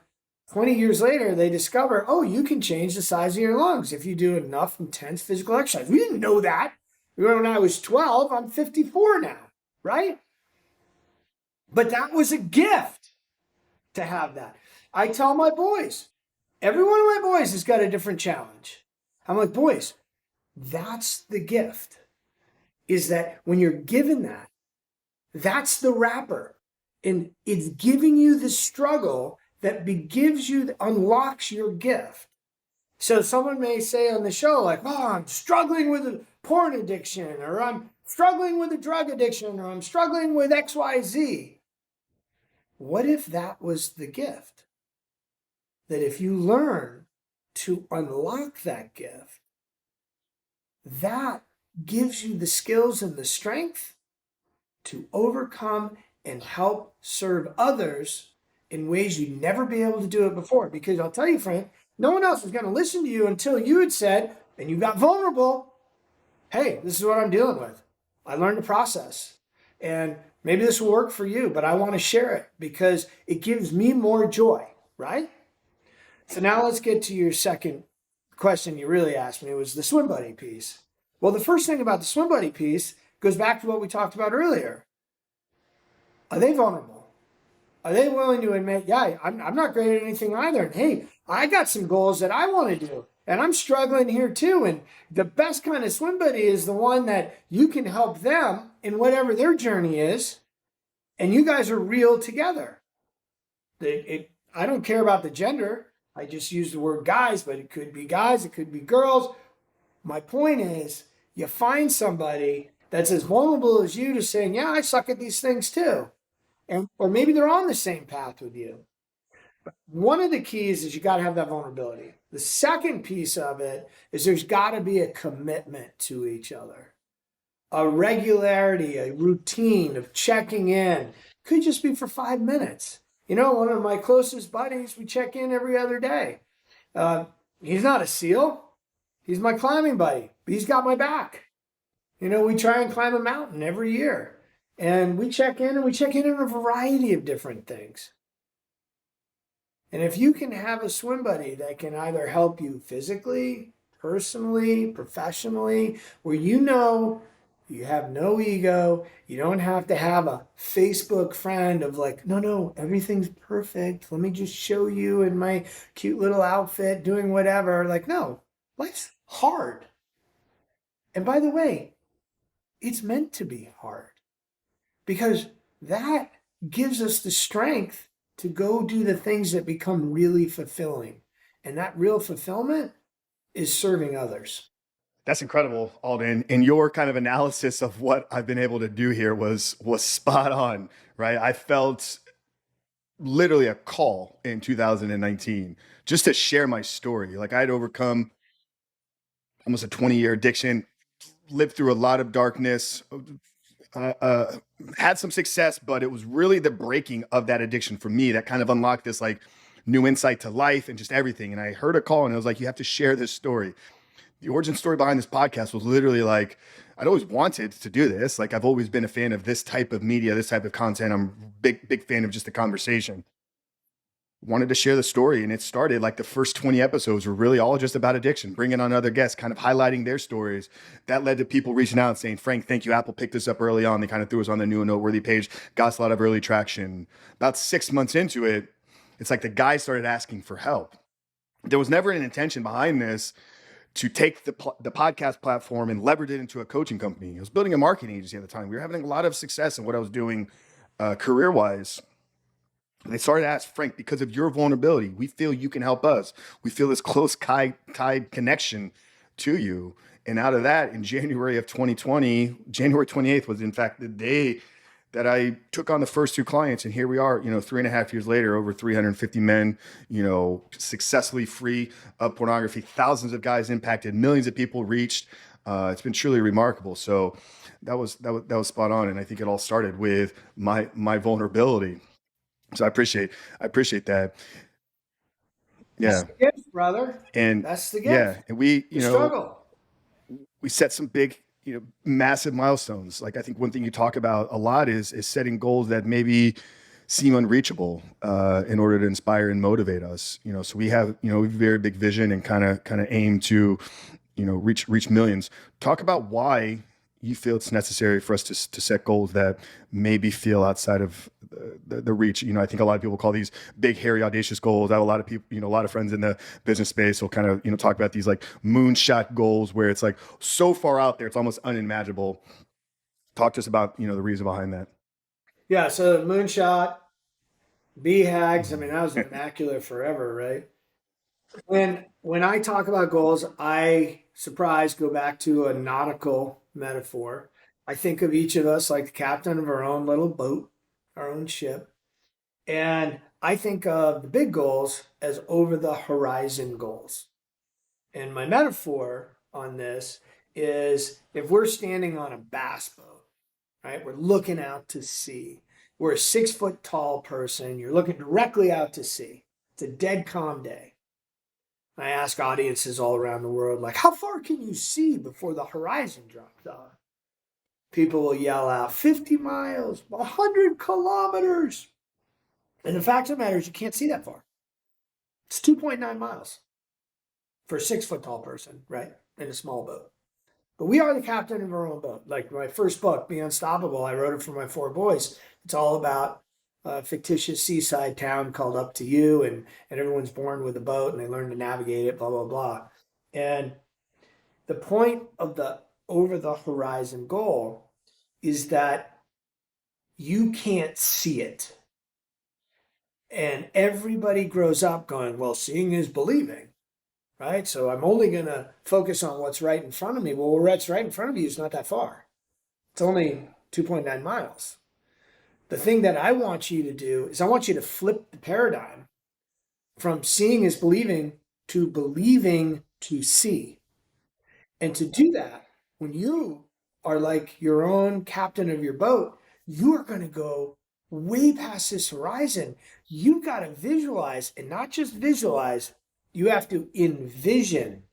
20 years later, they discover, oh, you can change the size of your lungs if you do enough intense physical exercise. We didn't know that. When I was 12, I'm 54 now, right? But that was a gift to have that. I tell my boys, every one of my boys has got a different challenge. I'm like, boys, that's the gift, is that when you're given that, that's the wrapper. And it's giving you the struggle that gives you, unlocks your gift. So someone may say on the show, like, oh, I'm struggling with a porn addiction, or I'm struggling with a drug addiction, or I'm struggling with XYZ. What if that was the gift? That if you learn to unlock that gift, that gives you the skills and the strength to overcome and help serve others in ways you'd never be able to do it before. Because I'll tell you, Frank, no one else was going to listen to you until you had said, and you got vulnerable, hey, this is what I'm dealing with. I learned the process. And maybe this will work for you, but I want to share it because it gives me more joy, right? So now let's get to your second question you really asked me, was the swim buddy piece. Well, the first thing about the swim buddy piece goes back to what we talked about earlier. Are they vulnerable? Are they willing to admit, yeah, I'm not great at anything either. And hey, I got some goals that I want to do. And I'm struggling here too. And the best kind of swim buddy is the one that you can help them in whatever their journey is. And you guys are real together. I don't care about the gender. I just use the word guys, but it could be guys, it could be girls. My point is, you find somebody that's as vulnerable as you to saying, yeah, I suck at these things too. And, or maybe they're on the same path with you. But one of the keys is you got to have that vulnerability. The second piece of it is there's got to be a commitment to each other, a regularity, a routine of checking in. Could just be for 5 minutes. You know, one of my closest buddies, we check in every other day. He's not a SEAL. He's my climbing buddy, but he's got my back. You know, we try and climb a mountain every year. And we check in in a variety of different things. And if you can have a swim buddy that can either help you physically, personally, professionally, where you know you have no ego, you don't have to have a Facebook friend of like, no, everything's perfect. Let me just show you in my cute little outfit doing whatever. Like, no, life's hard. And by the way, it's meant to be hard because that gives us the strength to go do the things that become really fulfilling. And that real fulfillment is serving others. That's incredible, Alden. And your kind of analysis of what I've been able to do here was spot on, right? I felt literally a call in 2019 just to share my story. Like I had overcome almost a 20-year addiction, lived through a lot of darkness, had some success, but it was really the breaking of that addiction for me that kind of unlocked this like new insight to life and just everything. And I heard a call and it was like, you have to share this story. The origin story behind this podcast was literally like, I'd always wanted to do this. Like I've always been a fan of this type of media, this type of content. I'm big fan of just the conversation. Wanted to share the story, and it started like the first 20 episodes were really all just about addiction, bringing on other guests, kind of highlighting their stories. That led to people reaching out and saying, Frank, thank you. Apple picked us up early on. They kind of threw us on the new and noteworthy page, got us a lot of early traction. About 6 months into it, it's like the guys started asking for help. There was never an intention behind this to take the podcast platform and leverage it into a coaching company. I was building a marketing agency at the time. We were having a lot of success in what I was doing career-wise. And they started to ask, Frank, because of your vulnerability, we feel you can help us. We feel this close tied connection to you. And out of that, in January of 2020, January 28th was in fact the day that I took on the first 2 clients. And here we are, 3.5 years later, over 350 men, successfully free of pornography, thousands of guys impacted, millions of people reached. It's been truly remarkable. So that was spot on, and I think it all started with my vulnerability. So I appreciate that. That's Yeah, the gift, brother. and That's the yeah, gift. and we The struggle. we set some big, massive milestones. Like I think one thing you talk about a lot is setting goals that maybe seem unreachable in order to inspire and motivate us. So we have a very big vision and kind of aim to, reach millions. Talk about why you feel it's necessary for us to set goals that maybe feel outside of the reach. I think a lot of people call these big, hairy, audacious goals. I have a lot of people, a lot of friends in the business space will kind of, talk about these like moonshot goals where it's like so far out there, it's almost unimaginable. Talk to us about, the reason behind that. Yeah, so moonshot, BHAGs, I mean, that was vernacular forever, right? When I talk about goals, I surprise go back to a nautical metaphor. I think of each of us like the captain of our own little boat, our own ship. And I think of the big goals as over the horizon goals. And my metaphor on this is if we're standing on a bass boat, right? We're looking out to sea. We're a 6 foot tall person. You're looking directly out to sea. It's a dead calm day. I ask audiences all around the world, like, how far can you see before the horizon drops off? People will yell out 50 miles, 100 kilometers. And the fact of the matter is, you can't see that far. It's 2.9 miles for a 6 foot tall person, right? In a small boat. But we are the captain of our own boat. Like my first book, Be Unstoppable, I wrote it for my four boys. It's all about a fictitious seaside town called Up to You, and everyone's born with a boat and they learn to navigate it, blah, blah, blah. And the point of the over the horizon goal is that you can't see it. And everybody grows up going, well, seeing is believing, right? So I'm only going to focus on what's right in front of me. Well, what's right in front of you is not that far. It's only 2.9 miles. The thing that I want you to do is I want you to flip the paradigm from seeing is believing to believing to see. And to do that, when you are like your own captain of your boat, you are going to go way past this horizon. You got to visualize and not just visualize, you have to envision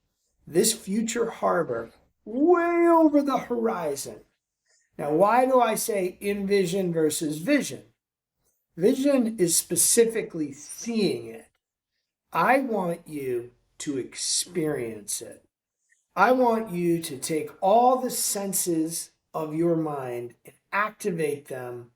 this future harbor way over the horizon. Now, why do I say envision versus vision? Vision is specifically seeing it. I want you to experience it. I want you to take all the senses of your mind and activate them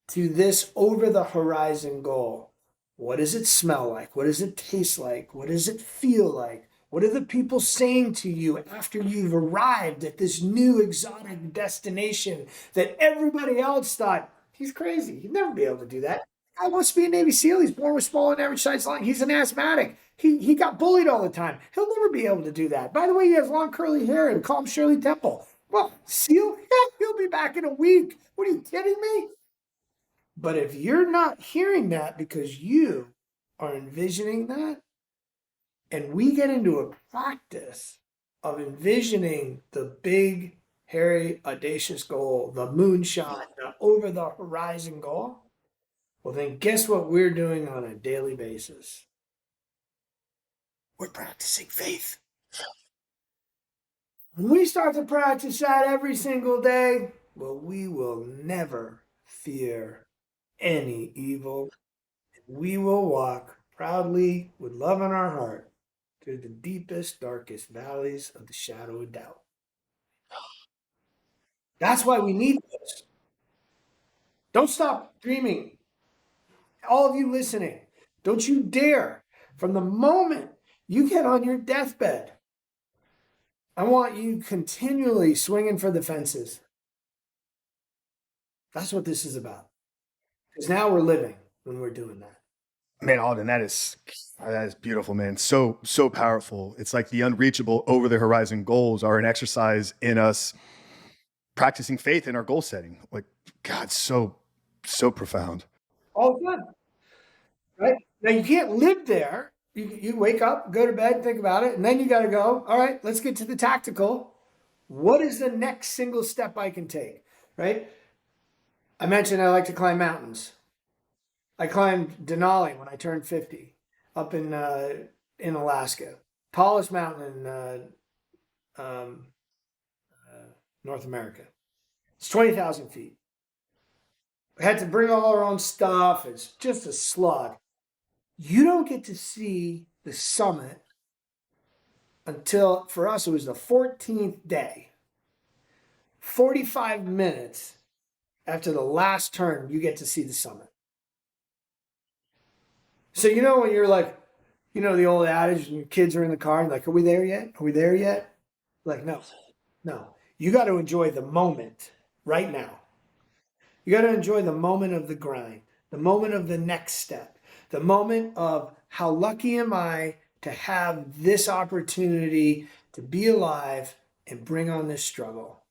to this over the horizon goal. What does it smell like? What does it taste like? What does it feel like? What are the people saying to you after you've arrived at this new exotic destination that everybody else thought he's crazy? He'd never be able to do that. I wants to be a Navy SEAL. He's born with small and average size lungs. He's an asthmatic. He got bullied all the time. He'll never be able to do that. By the way, he has long curly hair and call him Shirley Temple. Well, SEAL? Yeah, he'll be back in a week. What are you kidding me? But if you're not hearing that because you are envisioning that, and we get into a practice of envisioning the big, hairy, audacious goal, the moonshot, the over the horizon goal, well, then guess what we're doing on a daily basis? We're practicing faith. When we start to practice that every single day, well, we will never fear any evil. We will walk proudly with love in our heart through the deepest, darkest valleys of the shadow of doubt. That's why we need this. Don't stop dreaming. All of you listening, don't you dare, from the moment you get on your deathbed, I want you continually swinging for the fences. That's what this is about. Because now we're living when we're doing that. Man, Alden, that is beautiful, man. So powerful. It's like the unreachable, over the horizon goals are an exercise in us practicing faith in our goal setting. Like, God, so profound. All good, right? Now you can't live there. You wake up, go to bed, think about it, and then you got to go. All right, let's get to the tactical. What is the next single step I can take? Right? I mentioned I like to climb mountains. I climbed Denali when I turned 50 up in Alaska. Tallest mountain in um, North America. It's 20,000 feet. We had to bring all our own stuff. It's just a slog. You don't get to see the summit until, for us, it was the 14th day. 45 minutes after the last turn, you get to see the summit. So, when you're like, the old adage, and your kids are in the car, and like, are we there yet? Are we there yet? Like, no, no. You got to enjoy the moment right now. You got to enjoy the moment of the grind, the moment of the next step, the moment of how lucky am I to have this opportunity to be alive and bring on this struggle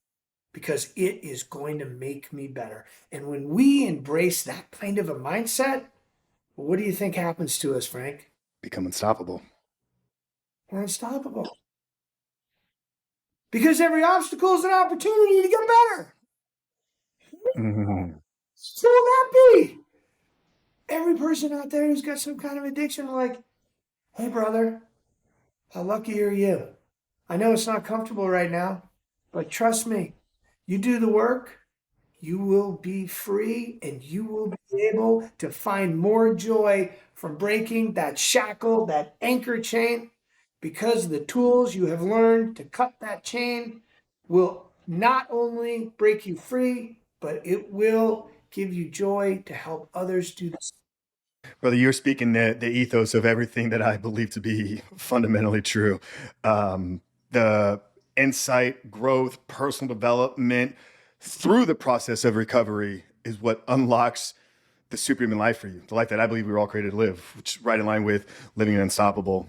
because it is going to make me better. And when we embrace that kind of a mindset, what do you think happens to us, Frank? Become unstoppable. We're unstoppable. Because every obstacle is an opportunity to get better. Mm-hmm. So will that be? Every person out there who's got some kind of addiction, like, hey, brother, how lucky are you? I know it's not comfortable right now, but trust me, you do the work, you will be free and you will be able to find more joy from breaking that shackle, that anchor chain, because the tools you have learned to cut that chain will not only break you free, but it will give you joy to help others do this. Brother, you're speaking the ethos of everything that I believe to be fundamentally true. The insight, growth, personal development through the process of recovery is what unlocks the superhuman life for you, the life that I believe we were all created to live, which is right in line with living unstoppable.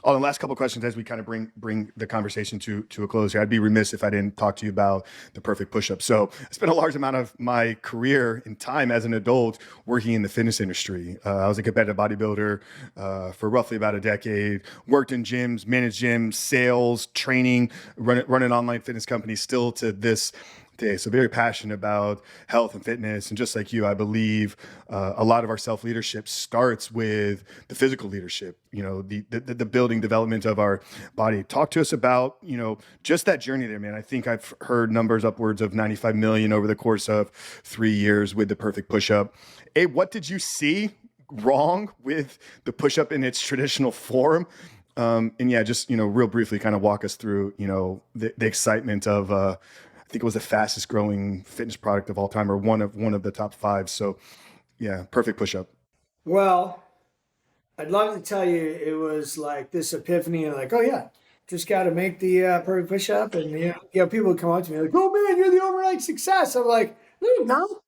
On the last couple of questions, as we kind of bring the conversation to a close here, I'd be remiss if I didn't talk to you about the Perfect Pushup. So I spent a large amount of my career and time as an adult working in the fitness industry. I was a competitive bodybuilder for roughly about a decade, worked in gyms, managed gyms, sales, training, running online fitness companies still to this day. So very passionate about health and fitness. And just like you, I believe a lot of our self-leadership starts with the physical leadership, the building development of our body. Talk to us about, just that journey there, man. I think I've heard numbers upwards of 95 million over the course of 3 years with the Perfect Pushup. Hey, what did you see wrong with the push-up in its traditional form? And yeah, just, real briefly kind of walk us through, the excitement of, I think it was the fastest growing fitness product of all time, or one of the top 5. So yeah, Perfect Pushup. Well, I'd love to tell you it was like this epiphany and like, oh yeah, just got to make the perfect push up. And, people would come up to me like, oh man, you're the overnight success. I'm like, no,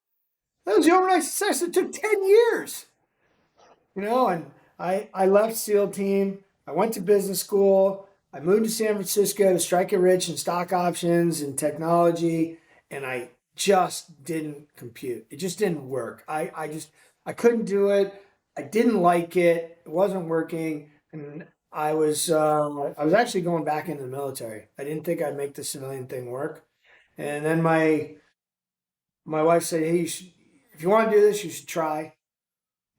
that was the overnight success. It took 10 years, and I left SEAL team. I went to business school. I moved to San Francisco to strike it rich in stock options and technology. And I just didn't compute. It just didn't work. I couldn't do it. I didn't like it. It wasn't working. And I was actually going back into the military. I didn't think I'd make the civilian thing work. And then my wife said, "Hey, if you want to do this, you should try."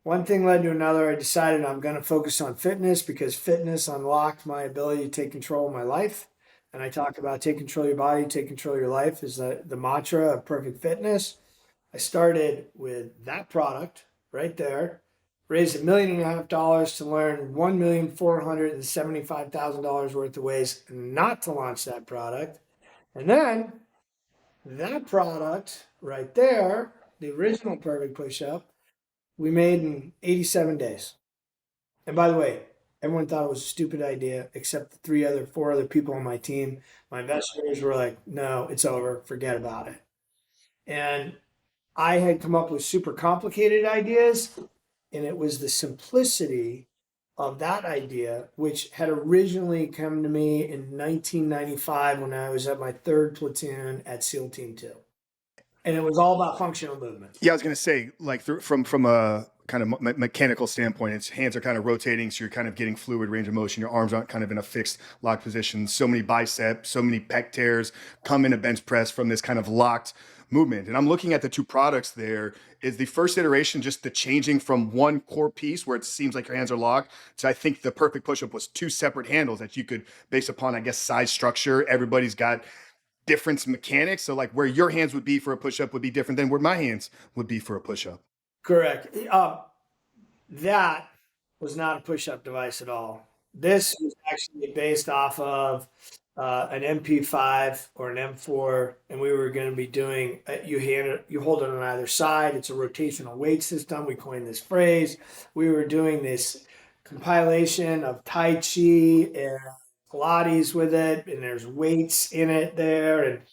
One thing led to another. I decided I'm going to focus on fitness because fitness unlocked my ability to take control of my life. And I talk about take control of your body, take control of your life is the mantra of Perfect Fitness. I started with that product right there, raised $1.5 million to learn $1,475,000 worth of ways not to launch that product. And then that product right there, the original Perfect Push-Up, we made in 87 days. And by the way, everyone thought it was a stupid idea except the 4 other people on my team. My investors were like, no, it's over. Forget about it. And I had come up with super complicated ideas, and it was the simplicity of that idea, which had originally come to me in 1995 when I was at my 3rd platoon at SEAL Team 2. And it was all about functional movement. Yeah, I was gonna say, like from a kind of mechanical standpoint, its hands are kind of rotating, so you're kind of getting fluid range of motion. Your arms aren't kind of in a fixed locked position. So many biceps, so many pec tears come in a bench press from this kind of locked movement. And I'm looking at the two products there. Is the first iteration just the changing from one core piece where it seems like your hands are locked? So I think the Perfect Pushup was two separate handles that you could, based upon, I guess, size structure, everybody's got different mechanics. So like where your hands would be for a push-up would be different than where my hands would be for a push-up. Correct. That was not a push-up device at all. This was actually based off of an MP5 or an M4, and we were going to be doing. You hold it on either side. It's a rotational weight system. We coined this phrase. We were doing this compilation of Tai Chi and Pilates with it, and there's weights in it there,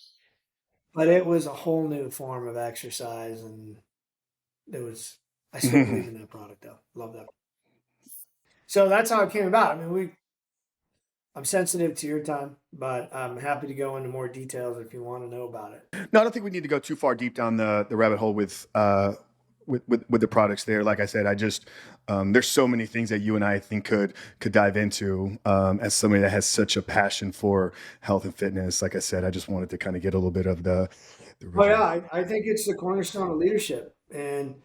but it was a whole new form of exercise, and it was. I still believe in that product, though. Love that. So that's how it came about. I mean, I'm sensitive to your time, but I'm happy to go into more details if you want to know about it. No, I don't think we need to go too far deep down the rabbit hole with the products there. Like I said, I just there's so many things that you and I think could dive into as somebody that has such a passion for health and fitness. Like I said, I just wanted to kind of get a little bit of the Oh yeah, I think it's the cornerstone of leadership. And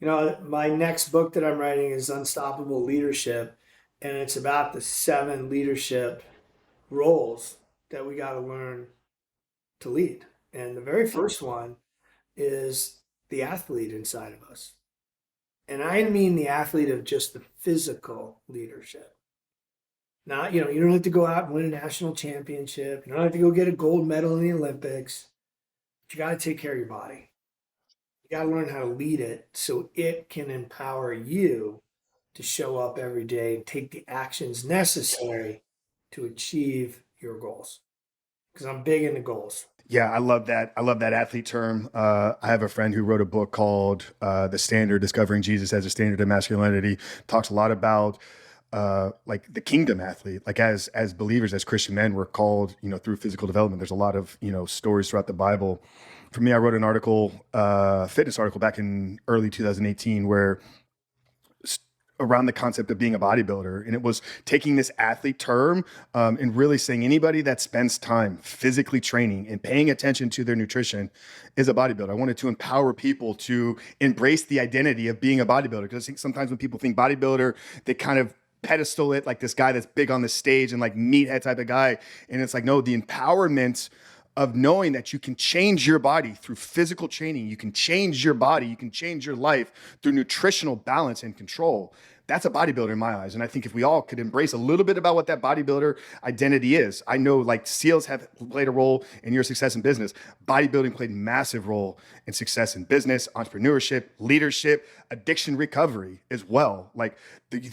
my next book that I'm writing is Unstoppable Leadership, and it's about the 7 leadership roles that we got to learn to lead. And the very first one is the athlete inside of us. And I mean the athlete of just the physical leadership. Not, you don't have to go out and win a national championship. You don't have to go get a gold medal in the Olympics. But you got to take care of your body. You got to learn how to lead it so it can empower you to show up every day and take the actions necessary to achieve your goals. Because I'm big into goals. Yeah, I love that. I love that athlete term. I have a friend who wrote a book called "The Standard: Discovering Jesus as a Standard of Masculinity." Talks a lot about like the kingdom athlete. Like as believers, as Christian men, we're called, through physical development. There's a lot of stories throughout the Bible. For me, I wrote an article, fitness article, back in early 2018, where around the concept of being a bodybuilder. And it was taking this athlete term and really saying anybody that spends time physically training and paying attention to their nutrition is a bodybuilder. I wanted to empower people to embrace the identity of being a bodybuilder, because I think sometimes when people think bodybuilder, they kind of pedestal it like this guy that's big on the stage and like meathead type of guy. And it's like, no, the empowerment of knowing that you can change your body through physical training, you can change your body, you can change your life through nutritional balance and control. That's a bodybuilder in my eyes. And I think if we all could embrace a little bit about what that bodybuilder identity is. I know like SEALs have played a role in your success in business. Bodybuilding played a massive role in success in business, entrepreneurship, leadership, addiction recovery as well. Like the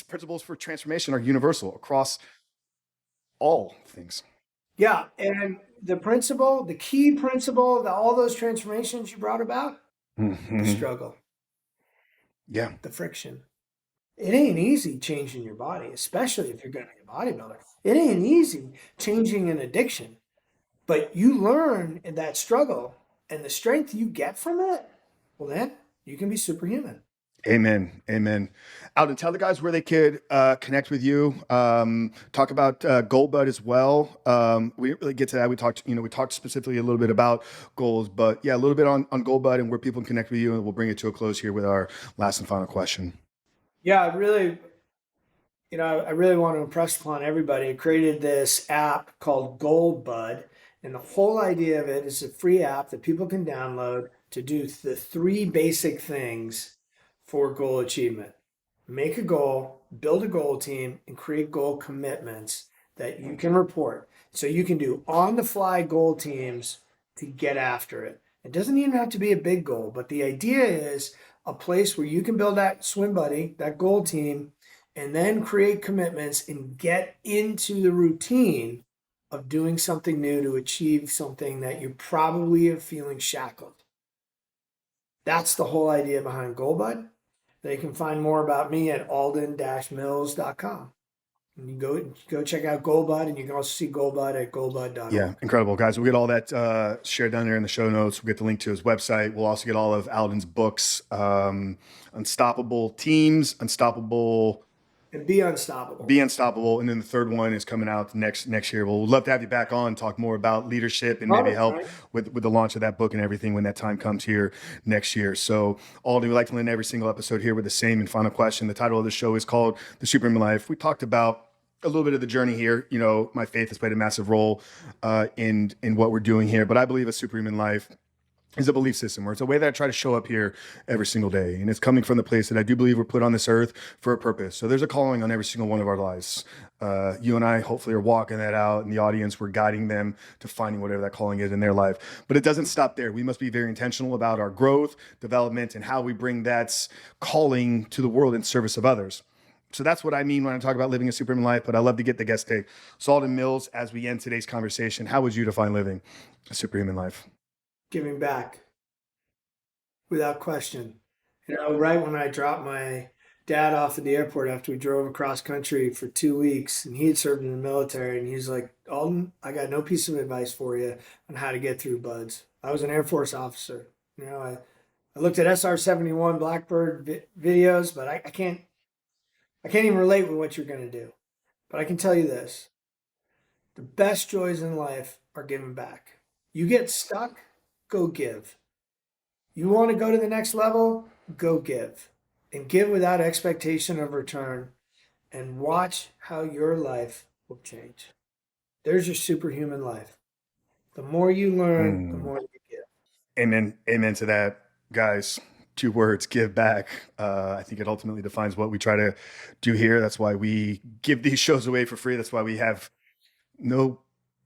principles for transformation are universal across all things. Yeah, and the key principle of all those transformations you brought about, the Mm-hmm. struggle, Yeah. the friction. It ain't easy changing your body, especially if you're going to be a bodybuilder. It ain't easy changing an addiction, but you learn in that struggle and the strength you get from it, well, then you can be superhuman. Amen. Amen. Alden, tell the guys where they could connect with you. Talk about Goldbud as well. We didn't really get to that. We talked specifically a little bit about goals, but yeah, a little bit on Goldbud and where people can connect with you, and we'll bring it to a close here with our last and final question. Yeah, I really want to impress upon everybody. I created this app called Goldbud, and the whole idea of it is a free app that people can download to do the 3 basic things for goal achievement. Make a goal, build a goal team, and create goal commitments that you can report. So you can do on the fly goal teams to get after it. It doesn't even have to be a big goal, but the idea is a place where you can build that swim buddy, that goal team, and then create commitments and get into the routine of doing something new to achieve something that you probably are feeling shackled. That's the whole idea behind Goalbud. They can find more about me at alden-mills.com. And you go check out Goldbud, and you can also see Goldbud at goldbud.org. Yeah, incredible, guys. We'll get all that shared down there in the show notes. We'll get the link to his website. We'll also get all of Alden's books, Unstoppable Teams, Unstoppable, And be unstoppable. Be Unstoppable, and then the third one is coming out next year. We'll love to have you back on, talk more about leadership, and maybe help with the launch of that book and everything when that time comes here next year. So, Alden, we like to end every single episode here with the same and final question. The title of the show is called The Superhuman Life. We talked about a little bit of the journey here. You know, my faith has played a massive role in what we're doing here, but I believe a superhuman life is a belief system, or it's a way that I try to show up here every single day. And it's coming from the place that I do believe we're put on this earth for a purpose. So there's a calling on every single one of our lives. You and I hopefully are walking that out, and the audience, we're guiding them to finding whatever that calling is in their life. But it doesn't stop there. We must be very intentional about our growth, development, and how we bring that calling to the world in service of others. So that's what I mean when I talk about living a superhuman life, but I love to get the guest take. So Alden Mills, as we end today's conversation, how would you define living a superhuman life? Giving back, without question. You know, right when I dropped my dad off at the airport after we drove across country for 2 weeks, and he had served in the military, and he's like, Alden, I got no piece of advice for you on how to get through buds. I was an Air Force officer. You know, I looked at SR-71 Blackbird videos, but I can't even relate with what you're going to do. But I can tell you this. The best joys in life are giving back. You get stuck, go give. You want to go to the next level, go give. And give without expectation of return. And watch how your life will change. There's your superhuman life. The more you learn, the more you give. Amen. Amen to that, guys. 2 words, give back. I think it ultimately defines what we try to do here. That's why we give these shows away for free. That's why we have no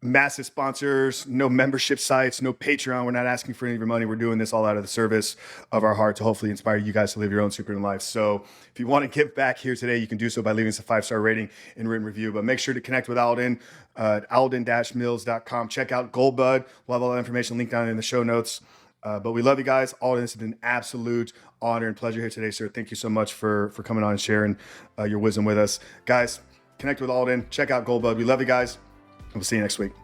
massive sponsors, no membership sites, no Patreon. We're not asking for any of your money. We're doing this all out of the service of our heart to hopefully inspire you guys to live your own superhuman life. So if you want to give back here today, you can do so by leaving us a 5-star rating and written review. But make sure to connect with Alden at alden-mills.com. Check out Goldbud. We'll have all that information linked down in the show notes. But we love you guys. Alden, this has been an absolute honor and pleasure here today, sir. Thank you so much for coming on and sharing your wisdom with us. Guys, connect with Alden. Check out Goldbud. We love you guys. We'll see you next week.